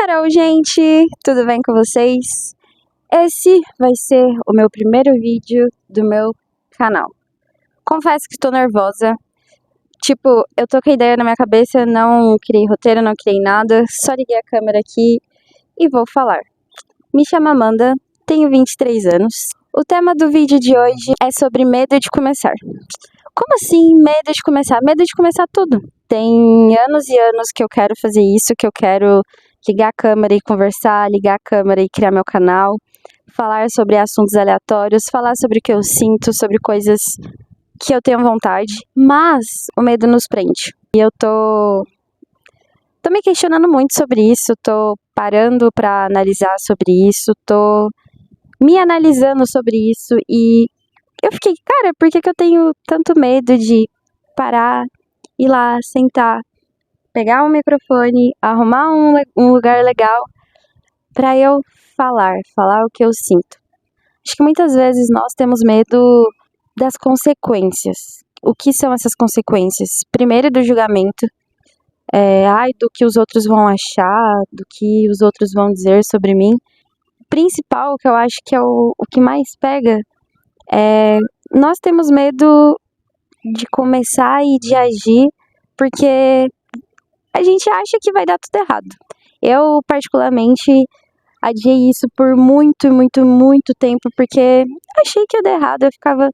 Hello, gente! Tudo bem com vocês? Esse vai ser o meu primeiro vídeo do meu canal. Confesso que estou nervosa. Tipo, eu tô com a ideia na minha cabeça, não criei roteiro, não criei nada. Só liguei a câmera aqui e vou falar. Me chamo Amanda, tenho 23 anos. O tema do vídeo de hoje é sobre medo de começar. Como assim medo de começar? Medo de começar tudo. Tem anos e anos que eu quero fazer isso, que eu quero ligar a câmera e conversar, ligar a câmera e criar meu canal, falar sobre assuntos aleatórios, falar sobre o que eu sinto, sobre coisas que eu tenho vontade, mas o medo nos prende. E eu tô me questionando muito sobre isso, tô parando pra analisar sobre isso, tô me analisando sobre isso e eu fiquei, cara, por que eu tenho tanto medo de parar, ir lá, sentar, pegar um microfone, arrumar um lugar legal pra eu falar o que eu sinto. Acho que muitas vezes nós temos medo das consequências. O que são essas consequências? Primeiro, do julgamento. Do que os outros vão achar, do que os outros vão dizer sobre mim. O principal, que eu acho que é o que mais pega, nós temos medo de começar e de agir, porque a gente acha que vai dar tudo errado. Eu, particularmente, adiei isso por muito, muito, muito tempo, porque achei que ia dar errado. Eu ficava,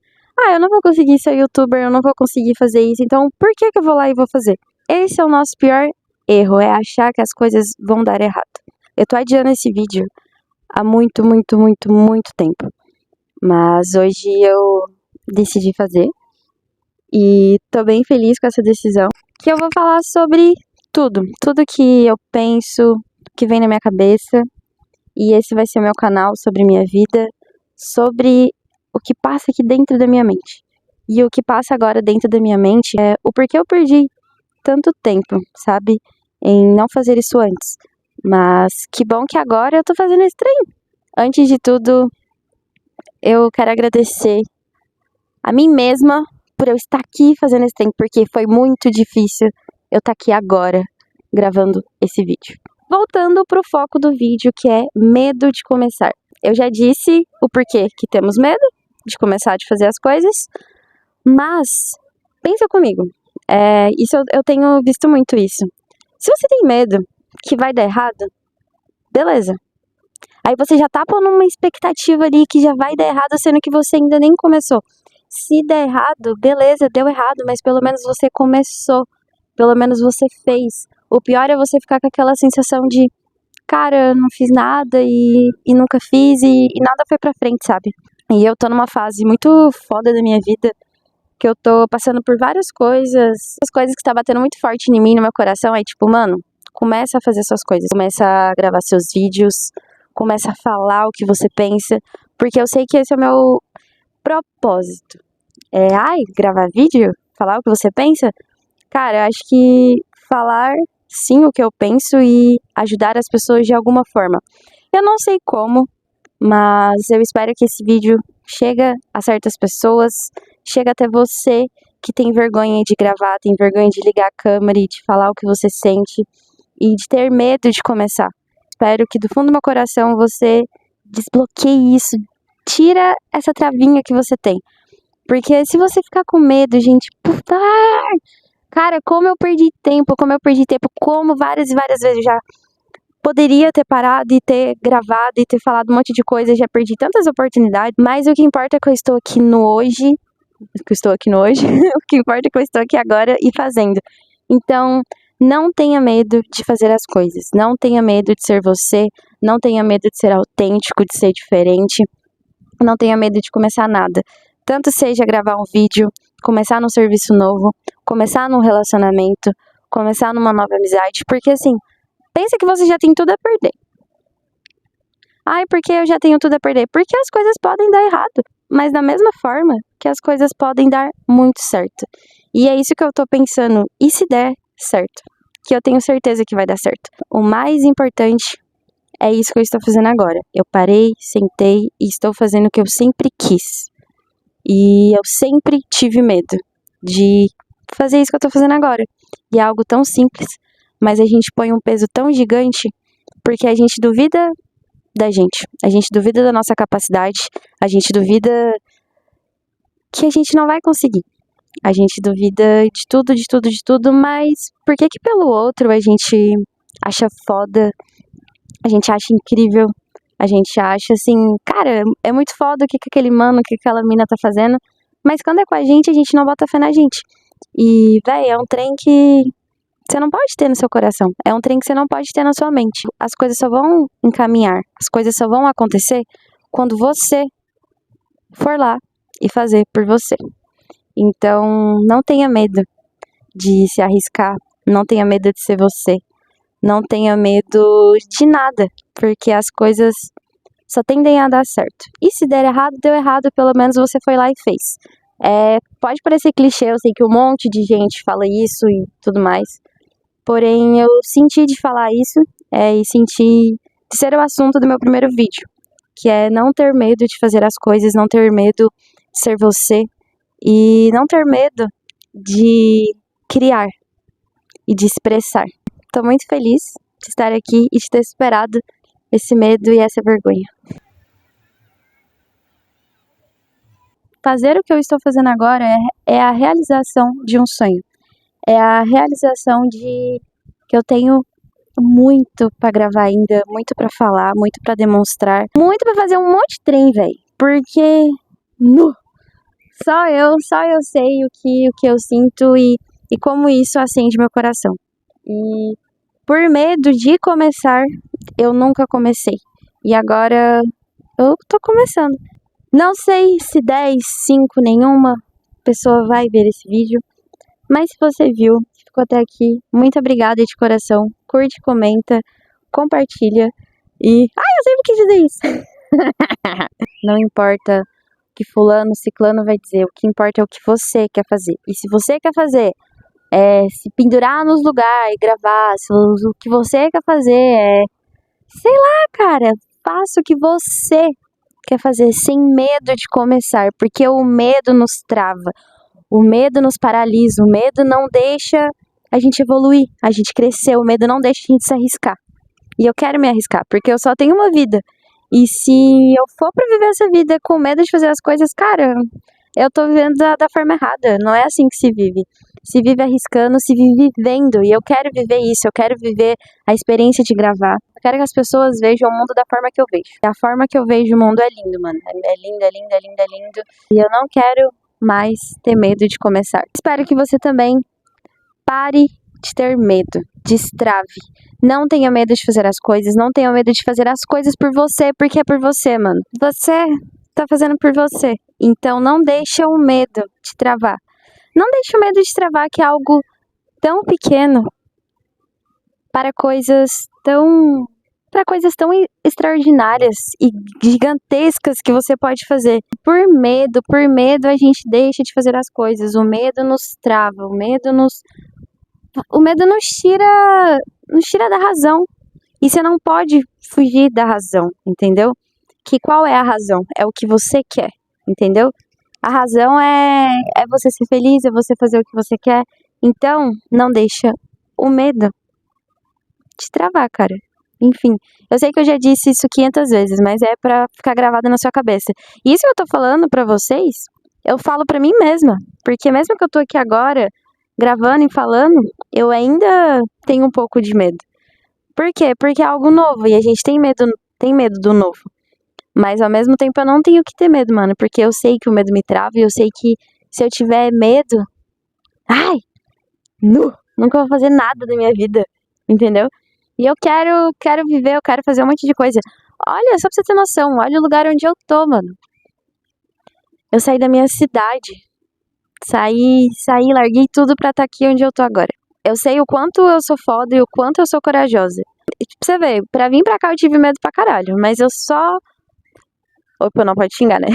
eu não vou conseguir ser youtuber, eu não vou conseguir fazer isso, então por que eu vou lá e vou fazer? Esse é o nosso pior erro, é achar que as coisas vão dar errado. Eu tô adiando esse vídeo há muito, muito, muito, muito tempo, mas hoje eu decidi fazer e tô bem feliz com essa decisão, que eu vou falar sobre tudo que eu penso, que vem na minha cabeça. E esse vai ser o meu canal sobre minha vida, sobre o que passa aqui dentro da minha mente. E o que passa agora dentro da minha mente é o porquê eu perdi tanto tempo, sabe? Em não fazer isso antes. Mas que bom que agora eu tô fazendo esse trem. Antes de tudo, eu quero agradecer a mim mesma por eu estar aqui fazendo esse trem, porque foi muito difícil eu estar aqui agora gravando esse vídeo. Voltando pro foco do vídeo, que é medo de começar. Eu já disse o porquê que temos medo de começar, de fazer as coisas, mas pensa comigo, eu tenho visto muito isso. Se você tem medo que vai dar errado, beleza. Aí você já tá pondo uma expectativa ali que já vai dar errado, sendo que você ainda nem começou. Se der errado, beleza, deu errado, mas pelo menos você começou, pelo menos você fez. O pior é você ficar com aquela sensação de, cara, eu não fiz nada e nunca fiz e nada foi pra frente, sabe? E eu tô numa fase muito foda da minha vida, que eu tô passando por várias coisas, as coisas que tá batendo muito forte em mim, no meu coração, é tipo, mano, começa a fazer suas coisas, começa a gravar seus vídeos, começa a falar o que você pensa, porque eu sei que esse é o meu propósito. Gravar vídeo? Falar o que você pensa? Cara, eu acho que falar sim o que eu penso e ajudar as pessoas de alguma forma. Eu não sei como, mas eu espero que esse vídeo chegue a certas pessoas, chegue até você que tem vergonha de gravar, tem vergonha de ligar a câmera e de falar o que você sente e de ter medo de começar. Espero que do fundo do meu coração você desbloqueie isso, tira essa travinha que você tem. Porque se você ficar com medo, gente, puta... Cara, como várias e várias vezes eu já poderia ter parado e ter gravado e ter falado um monte de coisa, já perdi tantas oportunidades, mas o que importa é que eu estou aqui no hoje, o que importa é que eu estou aqui agora e fazendo. Então, não tenha medo de fazer as coisas, não tenha medo de ser você, não tenha medo de ser autêntico, de ser diferente, não tenha medo de começar nada. Tanto seja gravar um vídeo, começar num serviço novo, começar num relacionamento, começar numa nova amizade, porque assim, pensa que você já tem tudo a perder. Porque eu já tenho tudo a perder? Porque as coisas podem dar errado, mas da mesma forma que as coisas podem dar muito certo. E é isso que eu tô pensando, e se der certo? Que eu tenho certeza que vai dar certo. O mais importante é isso que eu estou fazendo agora. Eu parei, sentei e estou fazendo o que eu sempre quis. E eu sempre tive medo de fazer isso que eu tô fazendo agora. E é algo tão simples, mas a gente põe um peso tão gigante Porque a gente duvida da gente. A gente duvida da nossa capacidade. A gente duvida que a gente não vai conseguir. A gente duvida de tudo, de tudo, de tudo, mas por que que pelo outro a gente acha foda, a gente acha incrível, a gente acha assim, cara, é muito foda o que que aquele mano, o que aquela mina tá fazendo, mas quando é com a gente não bota fé na gente. E, véi, é um trem que você não pode ter no seu coração, é um trem que você não pode ter na sua mente. As coisas só vão encaminhar, as coisas só vão acontecer quando você for lá e fazer por você. Então, não tenha medo de se arriscar, não tenha medo de ser você, não tenha medo de nada, porque as coisas só tendem a dar certo. E se der errado, deu errado, pelo menos você foi lá e fez. Pode parecer clichê, eu sei que um monte de gente fala isso e tudo mais, porém eu senti de falar isso e senti de ser o assunto do meu primeiro vídeo, que é não ter medo de fazer as coisas, não ter medo de ser você, e não ter medo de criar e de expressar. Tô muito feliz de estar aqui e de ter superado esse medo e essa vergonha. Fazer o que eu estou fazendo agora é a realização de um sonho. É a realização de que eu tenho muito pra gravar ainda, muito pra falar, muito pra demonstrar, muito pra fazer um monte de trem, velho. Porque só eu sei o que eu sinto e como isso acende meu coração. E por medo de começar, eu nunca comecei. E agora eu tô começando. Não sei se 10, 5, nenhuma pessoa vai ver esse vídeo, mas se você viu, ficou até aqui, muito obrigada de coração. Curte, comenta, compartilha e... eu sempre quis dizer isso! Não importa que fulano, ciclano vai dizer, o que importa é o que você quer fazer. E se você quer fazer se pendurar nos lugares e gravar, se o que você quer fazer sei lá, cara, faça o que você quer fazer sem medo de começar, porque o medo nos trava, o medo nos paralisa, o medo não deixa a gente evoluir, a gente crescer, o medo não deixa a gente se arriscar. E eu quero me arriscar, porque eu só tenho uma vida. E se eu for pra viver essa vida com medo de fazer as coisas, cara, eu tô vivendo da forma errada. Não é assim que se vive. Se vive arriscando, se vive vivendo. E eu quero viver isso, eu quero viver a experiência de gravar. Eu quero que as pessoas vejam o mundo da forma que eu vejo. E a forma que eu vejo o mundo é lindo, mano. É lindo, é lindo, é lindo, é lindo. E eu não quero mais ter medo de começar. Espero que você também pare de ter medo. Destrave. Não tenha medo de fazer as coisas. Não tenha medo de fazer as coisas por você, porque é por você, mano. Você tá fazendo por você. Então não deixa o medo te travar. Não deixe o medo de travar, que é algo tão pequeno para coisas tão extraordinárias e gigantescas que você pode fazer. Por medo a gente deixa de fazer as coisas. O medo nos trava, o medo nos tira da razão. E você não pode fugir da razão, entendeu? Que qual é a razão? É o que você quer, entendeu? A razão é você ser feliz, é você fazer o que você quer. Então, não deixa o medo te travar, cara. Enfim, eu sei que eu já disse isso 500 vezes, mas é pra ficar gravado na sua cabeça. E isso que eu tô falando pra vocês, eu falo pra mim mesma. Porque mesmo que eu tô aqui agora, gravando e falando, eu ainda tenho um pouco de medo. Por quê? Porque é algo novo e a gente tem medo do novo. Mas ao mesmo tempo eu não tenho que ter medo, mano, porque eu sei que o medo me trava e eu sei que se eu tiver medo, nunca vou fazer nada da minha vida, entendeu? E eu quero viver, eu quero fazer um monte de coisa. Olha, só pra você ter noção, olha o lugar onde eu tô, mano. Eu saí da minha cidade, larguei tudo pra estar aqui onde eu tô agora. Eu sei o quanto eu sou foda e o quanto eu sou corajosa. E, pra você ver, pra vir pra cá eu tive medo pra caralho, mas eu só... Opa, não pode xingar, né?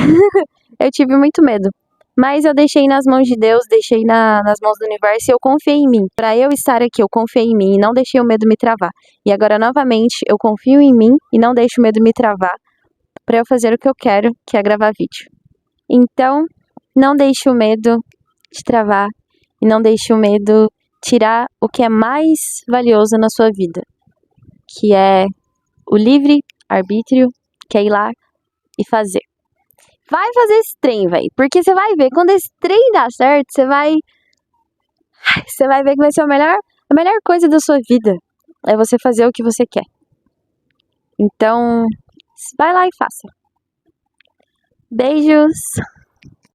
Eu tive muito medo. Mas eu deixei nas mãos de Deus, deixei nas mãos do universo e eu confiei em mim. Pra eu estar aqui, eu confiei em mim e não deixei o medo me travar. E agora, novamente, eu confio em mim e não deixo o medo me travar pra eu fazer o que eu quero, que é gravar vídeo. Então, não deixe o medo te travar e não deixe o medo tirar o que é mais valioso na sua vida, que é o livre arbítrio, que é ir lá e fazer. Vai fazer esse trem, velho, porque você vai ver, quando esse trem dá certo, você vai ver que vai ser a melhor coisa da sua vida, é você fazer o que você quer. Então, vai lá e faça. Beijos!